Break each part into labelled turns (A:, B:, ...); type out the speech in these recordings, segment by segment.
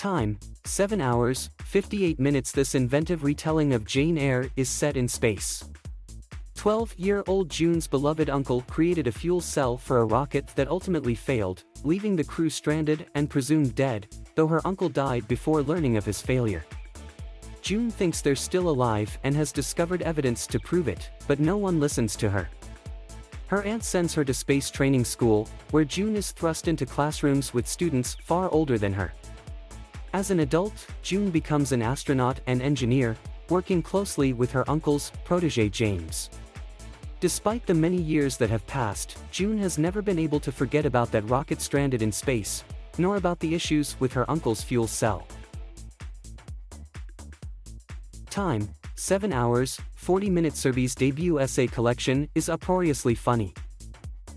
A: Time, 7 hours, 58 minutes. This inventive retelling of Jane Eyre is set in space. 12-year-old June's beloved uncle created a fuel cell for a rocket that ultimately failed, leaving the crew stranded and presumed dead, though her uncle died before learning of his failure. June thinks they're still alive and has discovered evidence to prove it, but no one listens to her. Her aunt sends her to space training school, where June is thrust into classrooms with students far older than her. As an adult, June becomes an astronaut and engineer, working closely with her uncle's protégé James. Despite the many years that have passed, June has never been able to forget about that rocket stranded in space, nor about the issues with her uncle's fuel cell. Time, 7 hours, 40 minutes. Serbi's debut essay collection is uproariously funny.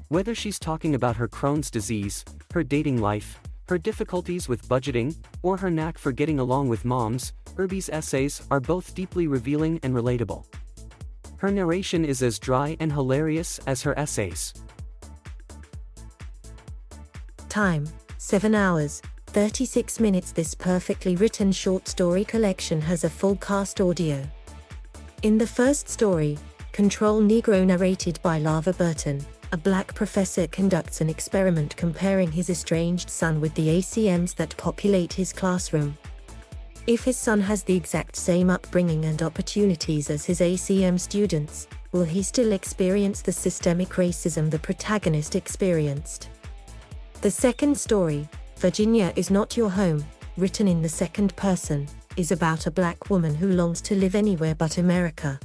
A: Whether she's talking about her Crohn's disease, her dating life, her difficulties with budgeting, or her knack for getting along with moms, Irby's essays are both deeply revealing and relatable. Her narration is as dry and hilarious as her essays.
B: Time, 7 hours, 36 minutes. This perfectly written short story collection has a full cast audio. In the first story, Control Negro, narrated by Lava Burton, a black professor conducts an experiment comparing his estranged son with the ACMs that populate his classroom. If his son has the exact same upbringing and opportunities as his ACM students, will he still experience the systemic racism the protagonist experienced? The second story, Virginia Is Not Your Home, written in the second person, is about a black woman who longs to live anywhere but America.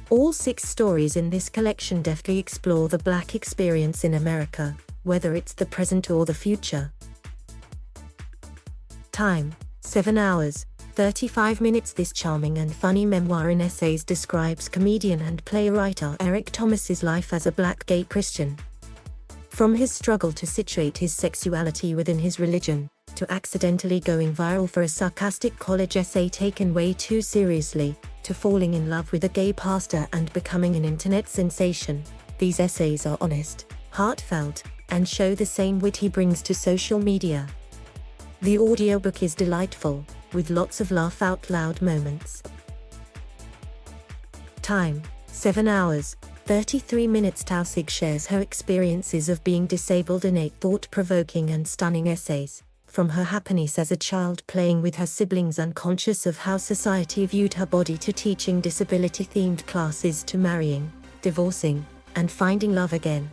B: All 6 stories in this collection deftly explore the black experience in America, whether it's the present or the future. Time, 7 hours, 35 minutes. This charming and funny memoir in essays describes comedian and playwright Eric Thomas's life as a black gay Christian. From his struggle to situate his sexuality within his religion, to accidentally going viral for a sarcastic college essay taken way too seriously, to falling in love with a gay pastor and becoming an internet sensation, these essays are honest, heartfelt, and show the same wit he brings to social media. The audiobook is delightful, with lots of laugh-out-loud moments. Time, 7 hours, 33 minutes. Tausig shares her experiences of being disabled in 8 thought-provoking and stunning essays, from her happiness as a child playing with her siblings unconscious of how society viewed her body, to teaching disability-themed classes, to marrying, divorcing, and finding love again.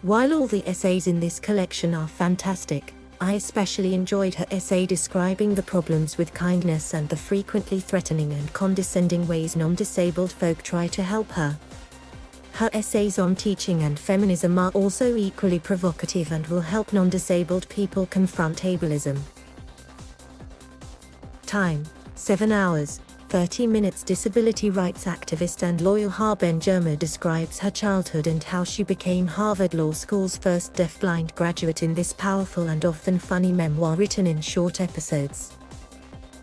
B: While all the essays in this collection are fantastic, I especially enjoyed her essay describing the problems with kindness and the frequently threatening and condescending ways non-disabled folk try to help her. Her essays on teaching and feminism are also equally provocative and will help non-disabled people confront ableism. Time, 7 hours, 30 minutes. Disability rights activist and lawyer Haben Jerma describes her childhood and how she became Harvard Law School's first deafblind graduate in this powerful and often funny memoir written in short episodes.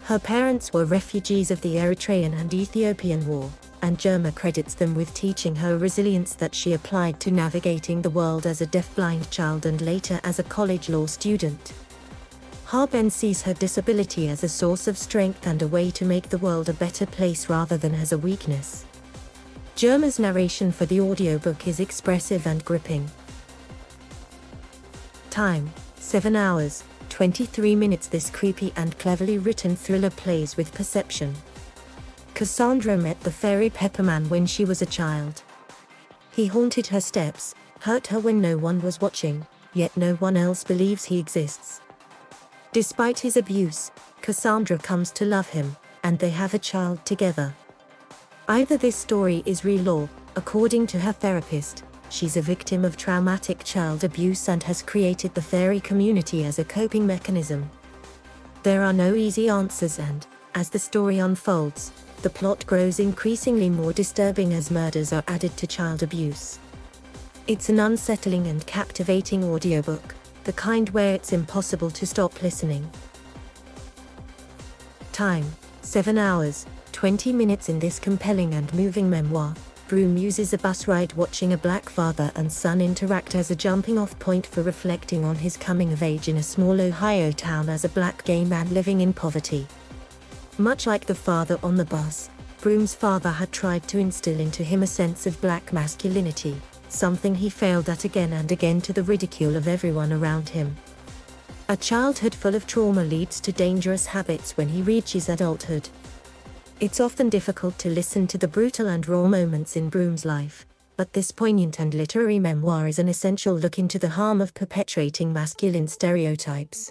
B: Her parents were refugees of the Eritrean and Ethiopian War, and Jerma credits them with teaching her resilience that she applied to navigating the world as a deafblind child and later as a college law student. Haben sees her disability as a source of strength and a way to make the world a better place rather than as a weakness. Jerma's narration for the audiobook is expressive and gripping. Time, 7 hours, 23 minutes. This creepy and cleverly written thriller plays with perception. Cassandra met the fairy Pepperman when she was a child. He haunted her steps, hurt her when no one was watching, yet no one else believes he exists. Despite his abuse, Cassandra comes to love him, and they have a child together. Either this story is real or, according to her therapist, she's a victim of traumatic child abuse and has created the fairy community as a coping mechanism. There are no easy answers and, as the story unfolds, the plot grows increasingly more disturbing as murders are added to child abuse. It's an unsettling and captivating audiobook, the kind where it's impossible to stop listening. Time, 7 hours, 20 minutes. In this compelling and moving memoir, Broom uses a bus ride watching a black father and son interact as a jumping-off point for reflecting on his coming of age in a small Ohio town as a black gay man living in poverty. Much like the father on the bus, Broom's father had tried to instill into him a sense of black masculinity, something he failed at again and again to the ridicule of everyone around him. A childhood full of trauma leads to dangerous habits when he reaches adulthood. It's often difficult to listen to the brutal and raw moments in Broom's life, but this poignant and literary memoir is an essential look into the harm of perpetuating masculine stereotypes.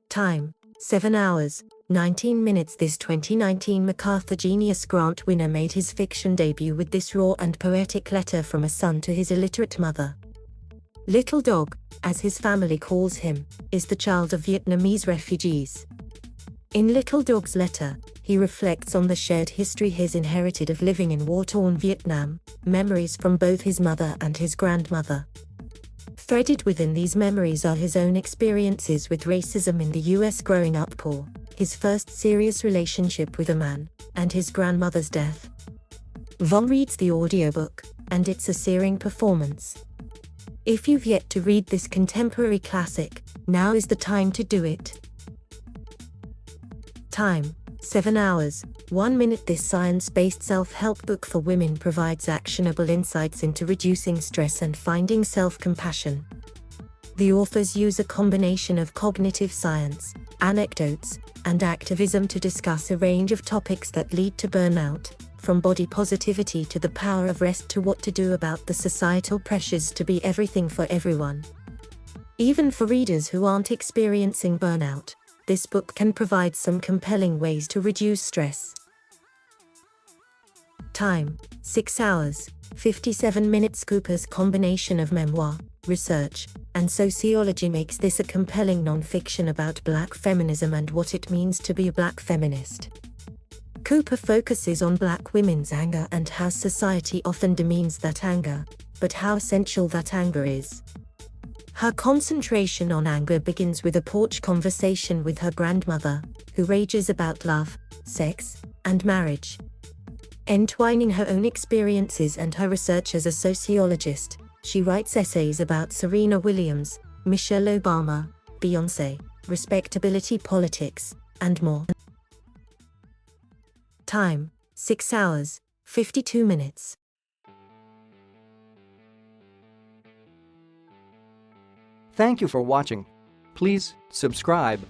B: Time: 7 hours, 19 minutes. This 2019 MacArthur Genius Grant winner made his fiction debut with this raw and poetic letter from a son to his illiterate mother. Little Dog, as his family calls him, is the child of Vietnamese refugees. In Little Dog's letter, he reflects on the shared history he's inherited of living in war-torn Vietnam, memories from both his mother and his grandmother. Threaded within these memories are his own experiences with racism in the US growing up poor, his first serious relationship with a man, and his grandmother's death. Von reads the audiobook, and it's a searing performance. If you've yet to read this contemporary classic, now is the time to do it. Time: 7 hours, 1 minute. This science-based self-help book for women provides actionable insights into reducing stress and finding self-compassion. The authors use a combination of cognitive science, anecdotes, and activism to discuss a range of topics that lead to burnout, from body positivity to the power of rest to what to do about the societal pressures to be everything for everyone. Even for readers who aren't experiencing burnout, this book can provide some compelling ways to reduce stress. Time: 6 hours, 57 minutes. Cooper's combination of memoir, research, and sociology makes this a compelling non-fiction about black feminism and what it means to be a black feminist. Cooper focuses on black women's anger and how society often demeans that anger, but how essential that anger is. Her concentration on anger begins with a porch conversation with her grandmother, who rages about love, sex, and marriage. Entwining her own experiences and her research as a sociologist, she writes essays about Serena Williams, Michelle Obama, Beyoncé, respectability politics, and more. Time: 6 hours, 52 minutes.
C: Thank you for watching. Please subscribe